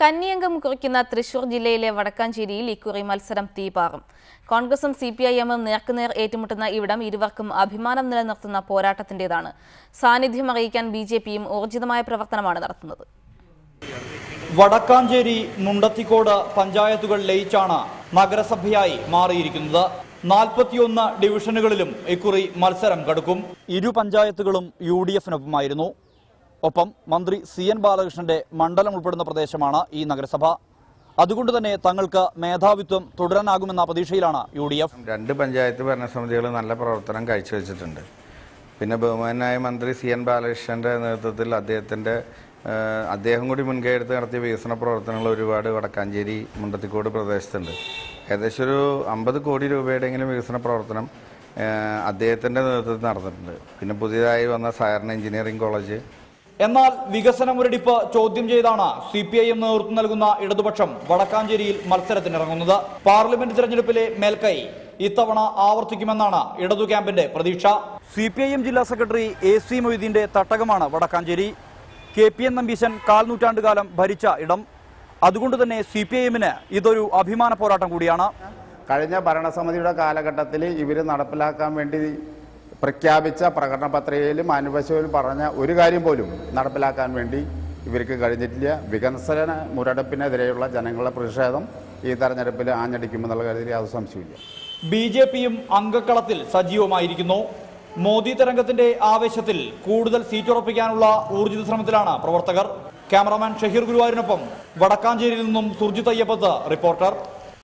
കന്നിയംഗം കുറിക്കുന്ന തൃശൂർ ജില്ലയിലെ വടക്കാഞ്ചേരിയിൽ ഇക്കുറി മത്സരം തീപാറും. കോൺഗ്രസും സിപിഐഎമ്മും നേർക്കുനേർ ഏറ്റുമുട്ടുന്ന ഇവിടം ഇരുവർക്കും അഭിമാനം നിലനിർത്തുന്ന പോരാട്ടത്തിന്റേതാണ്. സാന്നിധ്യം അറിയിക്കാൻ ബിജെപിയും ഊർജിതമായ പ്രവർത്തനമാണ് നടത്തുന്നത്. വടക്കാഞ്ചേരി മുണ്ടത്തിക്കോട് പഞ്ചായത്തുകൾ ലയിച്ചാണ് നഗരസഭയായി മാറിയിരിക്കുന്നത്. 41 ഡിവിഷനുകളിലും ഇക്കുറി മത്സരം കടുക്കും. ഇരു പഞ്ചായത്തുകളും UDF-നൊപ്പമായിരുന്നു. ഒപ്പം മന്ത്രി CN ബാലകൃഷ്ണന്റെ മണ്ഡലം ഉൾപ്പെടുന്ന പ്രദേശമാണ് ഈ നഗരസഭ. അതുകൊണ്ട് തന്നെ തങ്ങൾക്ക് മേധാവിത്വം തുടരാനാകുമെന്ന പ്രതീക്ഷയിലാണ് UDF. രണ്ട് പഞ്ചായത്ത് ഭരണസമിതികൾ നല്ല പ്രവർത്തനം കാഴ്ചവെച്ചിട്ടുണ്ട്. പിന്നെ ബഹുമാനായ മന്ത്രി CN ബാലകൃഷ്ണന്റെ നേതൃത്വത്തിൽ അദ്ദേഹം കൂടി മുൻകൈ എടുത്ത് നടത്തിയ വികസന പ്രവർത്തനങ്ങൾ ഒരുപാട് വടക്കാഞ്ചേരി മുണ്ടത്തിക്കോട് പ്രദേശത്തുണ്ട്. ഏകദേശം ഒരു 50 കോടി രൂപയുടെയെങ്കിലും വികസന പ്രവർത്തനം അദ്ദേഹത്തിൻ്റെ നേതൃത്വത്തിൽ നടന്നിട്ടുണ്ട്. പിന്നെ പുതിയതായി വന്ന സഹകരണ എഞ്ചിനീയറിംഗ് കോളേജ്. എന്നാൽ വികസന മുരടിപ്പ് ചോദ്യം ചെയ്താണ് CPIM നേതൃത്വം നൽകുന്ന ഇടതുപക്ഷം വടക്കാഞ്ചേരിയിൽ മത്സരത്തിനിറങ്ങുന്നത്. പാർലമെന്റ് തെരഞ്ഞെടുപ്പിലെ മേൽക്കൈ ഇത്തവണ ആവർത്തിക്കുമെന്നാണ് ഇടതു ക്യാമ്പിന്റെ പ്രതീക്ഷ. CPIM ജില്ലാ സെക്രട്ടറി AC മൊയ്തീന്റെ തട്ടകമാണ് വടക്കാഞ്ചേരി. KPN നമ്പീശൻ 1/4 നൂറ്റാണ്ടുകാലം ഭരിച്ച ഇടം. അതുകൊണ്ട് തന്നെ CPIM-ന് ഇതൊരു അഭിമാന പോരാട്ടം കൂടിയാണ്. കഴിഞ്ഞ ഭരണസമിതിയുടെ കാലഘട്ടത്തിൽ ഇവർ നടപ്പിലാക്കാൻ വേണ്ടി പ്രഖ്യാപിച്ച പ്രകടന പത്രികയിലും ആനുവശയിലും പറഞ്ഞ ഒരു കാര്യം പോലും നടപ്പിലാക്കാൻ വേണ്ടി ഇവർക്ക് കഴിഞ്ഞിട്ടില്ല. വികസന മുരടിപ്പിനെതിരെയുള്ള ജനങ്ങളുടെ പ്രതിഷേധം ഈ തെരഞ്ഞെടുപ്പിൽ ആഞ്ഞടിക്കുമെന്നുള്ള കാര്യത്തിൽ യാതൊരു സംശയമില്ല. BJP-യും അംഗക്കളത്തിൽ സജീവമായിരിക്കുന്നു. മോദി തരംഗത്തിന്റെ ആവേശത്തിൽ കൂടുതൽ സീറ്റ് ഉറപ്പിക്കാനുള്ള ഊർജിത ശ്രമത്തിലാണ് പ്രവർത്തകർ. ക്യാമറാമാൻ ഷഹീർ ഗുരുവായൂരിനൊപ്പം വടക്കാഞ്ചേരിയിൽ നിന്നും സുർജിത് അയ്യപ്പത്ത്, റിപ്പോർട്ടർ.